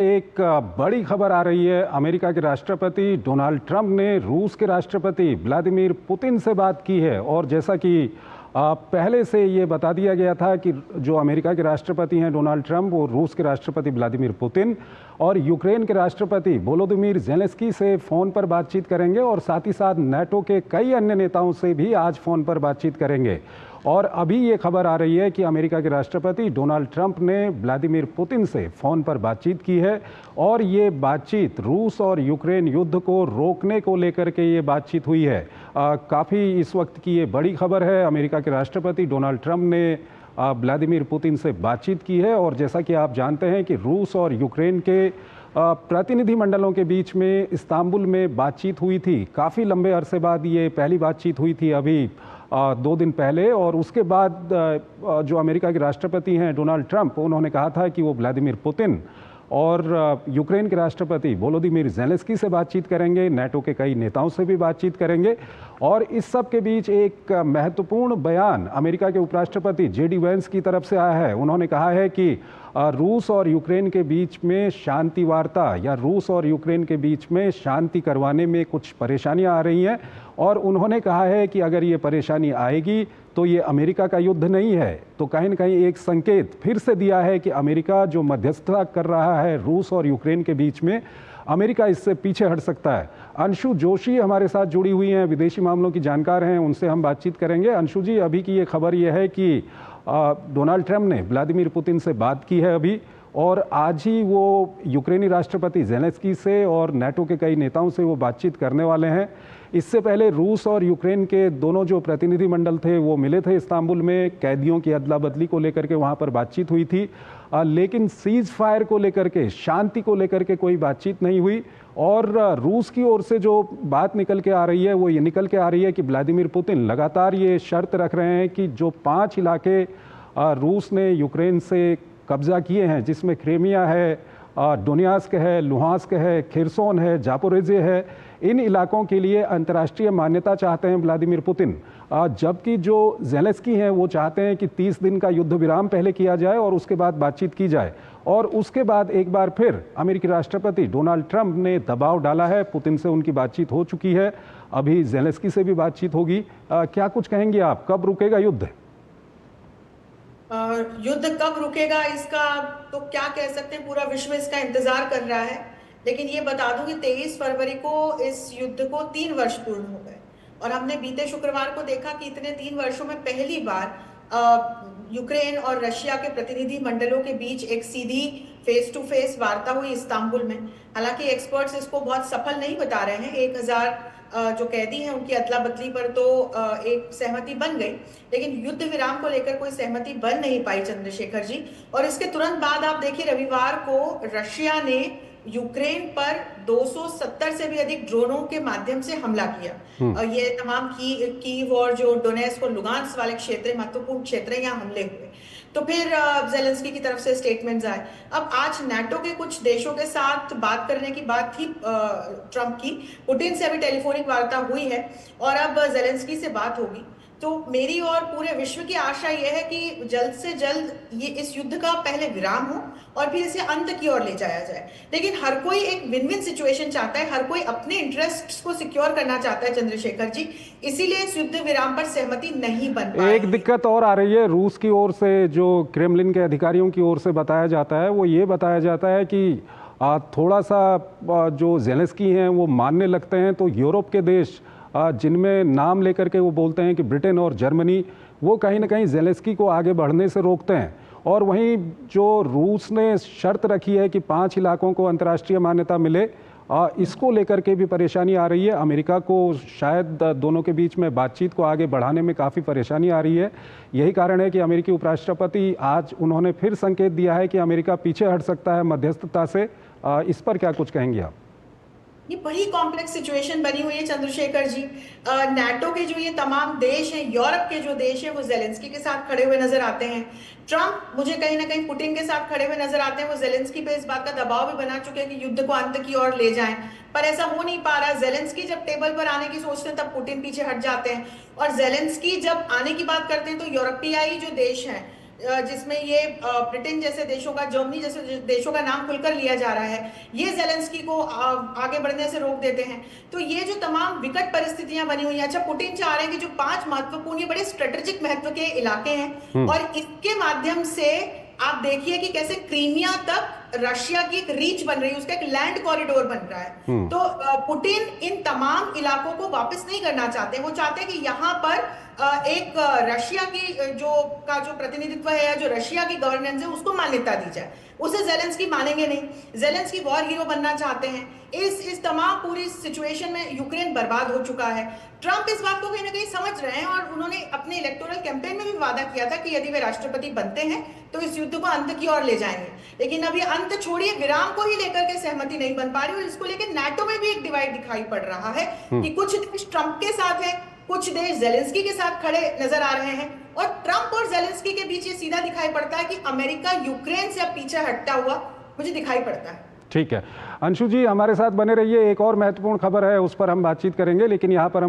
एक बड़ी खबर आ रही है। अमेरिका के राष्ट्रपति डोनाल्ड ट्रंप ने रूस के राष्ट्रपति व्लादिमीर पुतिन से बात की है। और जैसा कि पहले से ये बता दिया गया था कि जो अमेरिका के राष्ट्रपति हैं डोनाल्ड ट्रंप, वो रूस के राष्ट्रपति व्लादिमीर पुतिन और यूक्रेन के राष्ट्रपति वोलोदिमीर ज़ेलेंस्की से फ़ोन पर बातचीत करेंगे और साथ ही साथ नाटो के कई अन्य नेताओं से भी आज फ़ोन पर बातचीत करेंगे। और अभी ये खबर आ रही है कि अमेरिका के राष्ट्रपति डोनाल्ड ट्रंप ने व्लादिमीर पुतिन से फ़ोन पर बातचीत की है और ये बातचीत रूस और यूक्रेन युद्ध को रोकने को लेकर के ये बातचीत हुई है। काफ़ी इस वक्त की ये बड़ी खबर है। अमेरिका के राष्ट्रपति डोनाल्ड ट्रंप ने व्लादिमीर पुतिन से बातचीत की है और जैसा कि आप जानते हैं कि रूस और यूक्रेन के प्रतिनिधिमंडलों के बीच में इस्तांबुल में बातचीत हुई थी। काफ़ी लंबे अरसे बाद ये पहली बातचीत हुई थी अभी 2 दिन पहले। और उसके बाद जो अमेरिका के राष्ट्रपति हैं डोनाल्ड ट्रंप, उन्होंने कहा था कि वो व्लादिमीर पुतिन और यूक्रेन के राष्ट्रपति वोलोदिमीर ज़ेलेंस्की से बातचीत करेंगे, नाटो के कई नेताओं से भी बातचीत करेंगे। और इस सब के बीच एक महत्वपूर्ण बयान अमेरिका के उपराष्ट्रपति जेडी वेंस की तरफ से आया है। उन्होंने कहा है कि रूस और यूक्रेन के बीच में शांति वार्ता या रूस और यूक्रेन के बीच में शांति करवाने में कुछ परेशानियां आ रही हैं और उन्होंने कहा है कि अगर ये परेशानी आएगी तो ये अमेरिका का युद्ध नहीं है। तो कहीं न कहीं एक संकेत फिर से दिया है कि अमेरिका जो मध्यस्थता कर रहा है रूस और यूक्रेन के बीच में, अमेरिका इससे पीछे हट सकता है। अंशु जोशी हमारे साथ जुड़ी हुई हैं, विदेशी मामलों की जानकार हैं, उनसे हम बातचीत करेंगे। अंशु जी, अभी की ये खबर ये है कि डोनाल्ड ट्रंप ने व्लादिमीर पुतिन से बात की है अभी, और आज ही वो यूक्रेनी राष्ट्रपति ज़ेलेंस्की से और नाटो के कई नेताओं से वो बातचीत करने वाले हैं। इससे पहले रूस और यूक्रेन के दोनों जो प्रतिनिधिमंडल थे वो मिले थे इस्तांबुल में, कैदियों की अदला बदली को लेकर के वहाँ पर बातचीत हुई थी। लेकिन सीज फायर को लेकर के, शांति को लेकर के कोई बातचीत नहीं हुई। और रूस की ओर से जो बात निकल के आ रही है वो ये निकल के आ रही है कि व्लादिमीर पुतिन लगातार ये शर्त रख रहे हैं कि जो 5 इलाके रूस ने यूक्रेन से कब्जा किए हैं, जिसमें क्रीमिया है, डोनियास्क है, लुहांस्क है, खिरसोन है, जापोरिजिया है, इन इलाकों के लिए अंतर्राष्ट्रीय मान्यता चाहते हैं व्लादिमीर पुतिन। जबकि जो ज़ेलेंस्की हैं वो चाहते हैं कि 30 दिन का युद्ध विराम पहले किया जाए और उसके बाद बातचीत की जाए। और उसके बाद एक बार फिर अमेरिकी राष्ट्रपति डोनाल्ड ट्रंप ने दबाव डाला है। पुतिन से उनकी बातचीत हो चुकी है, अभी ज़ेलेंस्की से भी बातचीत होगी। क्या कुछ कहेंगे आप, कब रुकेगा युद्ध? युद्ध कब रुकेगा इसका तो क्या कह सकते हैं, पूरा विश्व इसका इंतजार कर रहा है। लेकिन ये बता दूं कि 23 फरवरी को इस युद्ध को 3 वर्ष पूर्ण हो गए और हमने बीते शुक्रवार को देखा कि इतने 3 वर्षों में पहली बार यूक्रेन और रशिया के प्रतिनिधि मंडलों के बीच एक सीधी फेस टू फेस वार्ता हुई इस्तांबुल में। हालांकि एक्सपर्ट्स इसको बहुत सफल नहीं बता रहे हैं। 1000 जो कैदी हैं उनकी अदला बदली पर तो एक सहमति बन गई, लेकिन युद्ध विराम को लेकर कोई सहमति बन नहीं पाई चंद्रशेखर जी। और इसके तुरंत बाद आप देखिए, रविवार को रशिया ने यूक्रेन पर 270 से भी अधिक ड्रोनों के माध्यम से हमला किया। ये तमाम कीव और जो डोनेस्क और लुगांस्क वाले क्षेत्र, महत्वपूर्ण क्षेत्र, यहाँ हमले हुए। तो फिर ज़ेलेंस्की की तरफ से स्टेटमेंट्स आए। अब आज नाटो के कुछ देशों के साथ बात करने की बात थी ट्रंप की। पुतिन से अभी टेलीफोनिक वार्ता हुई है और अब ज़ेलेंस्की से बात होगी। तो मेरी और पूरे विश्व की आशा यह है कि जल्द से जल्द ये इस युद्ध का पहले विराम हो और फिर इसे अंत की ओर ले जाया जाए। लेकिन हर कोई एक विन विन सिचुएशन चाहता है, हर कोई अपने इंटरेस्ट्स को सिक्योर करना चाहता है चंद्रशेखर जी, इसीलिए इस युद्ध विराम पर सहमति नहीं बन पाई। एक दिक्कत और आ रही है रूस की ओर से, जो क्रेमलिन के अधिकारियों की ओर से बताया जाता है, वो ये बताया जाता है कि थोड़ा सा जो ज़ेलेंस्की हैं वो मानने लगते हैं तो यूरोप के देश जिनमें नाम लेकर के वो बोलते हैं कि ब्रिटेन और जर्मनी, वो कहीं ना कहीं ज़ेलेंस्की को आगे बढ़ने से रोकते हैं। और वहीं जो रूस ने शर्त रखी है कि 5 इलाकों को अंतर्राष्ट्रीय मान्यता मिले, इसको लेकर के भी परेशानी आ रही है। अमेरिका को शायद दोनों के बीच में बातचीत को आगे बढ़ाने में काफ़ी परेशानी आ रही है। यही कारण है कि अमेरिकी उपराष्ट्रपति आज उन्होंने फिर संकेत दिया है कि अमेरिका पीछे हट सकता है मध्यस्थता से। इस पर क्या कुछ कहेंगे आप? ये बड़ी कॉम्प्लेक्स सिचुएशन बनी हुई है चंद्रशेखर जी। नाटो के जो ये तमाम देश हैं, यूरोप के जो देश हैं, वो ज़ेलेंस्की के साथ खड़े हुए नजर आते हैं। ट्रंप मुझे कहीं ना कहीं पुतिन के साथ खड़े हुए नजर आते हैं। वो ज़ेलेंस्की पे इस बात का दबाव भी बना चुके हैं कि युद्ध को अंत की ओर ले जाएं, पर ऐसा हो नहीं पा रहा। ज़ेलेंस्की जब टेबल पर आने की सोचते हैं तब पुतिन पीछे हट जाते हैं, और ज़ेलेंस्की जब आने की बात करते हैं तो यूरोपियाई जो देश हैं जिसमें ये ब्रिटेन जैसे देशों का, जर्मनी जैसे देशों का नाम खुलकर लिया जा रहा है, ये जेलेंस्की को आगे बढ़ने से रोक देते हैं। तो ये जो तमाम विकट परिस्थितियां बनी हुई हैं, अच्छा पुतिन चाह रहे हैं कि जो 5 महत्वपूर्ण, ये बड़े स्ट्रेटेजिक महत्व के इलाके हैं और इसके माध्यम से आप देखिए कि कैसे क्रीमिया तक रशिया की एक रीच बन रही है, उसका एक लैंड कॉरिडोर बन रहा है। तो पुतिन इन तमाम इलाकों को वापस नहीं करना चाहते, वो चाहते हैं कि यहाँ पर एक रशिया की जो प्रतिनिधित्व है या जो रशिया की गवर्नेंस है उसको मान्यता दी जाए। उसे जेलेंस्की मानेंगे नहीं, जेलेंस्की वॉर हीरो बनना चाहते हैं। इस तमाम पूरी सिचुएशन में यूक्रेन बर्बाद हो चुका है। ट्रंप इस बात को कहीं ना कहीं समझ रहे हैं और उन्होंने अपने इलेक्टोरल कैंपेन में भी वादा किया था कि यदि वे राष्ट्रपति बनते हैं तो इस युद्ध को अंत की ओर ले जाएंगे। लेकिन अभी अंत छोड़िए, विराम को ही लेकर के सहमति नहीं बन पा रही और इसको लेकर नाटो में भी एक डिवाइड दिखाई पड़ रहा है कि कुछ देश ट्रंप के साथ है, कुछ देश जेलेंस्की के साथ खड़े नजर आ रहे हैं और ट्रंप और जेलेंस्की के बीच ये सीधा दिखाई पड़ता है कि अमेरिका यूक्रेन से अब पीछे हटता हुआ मुझे दिखाई पड़ता है। ठीक है, अंशु जी हमारे साथ बने रहिए। एक और महत्वपूर्ण खबर है, उस पर हम बातचीत करेंगे, लेकिन यहाँ पर हम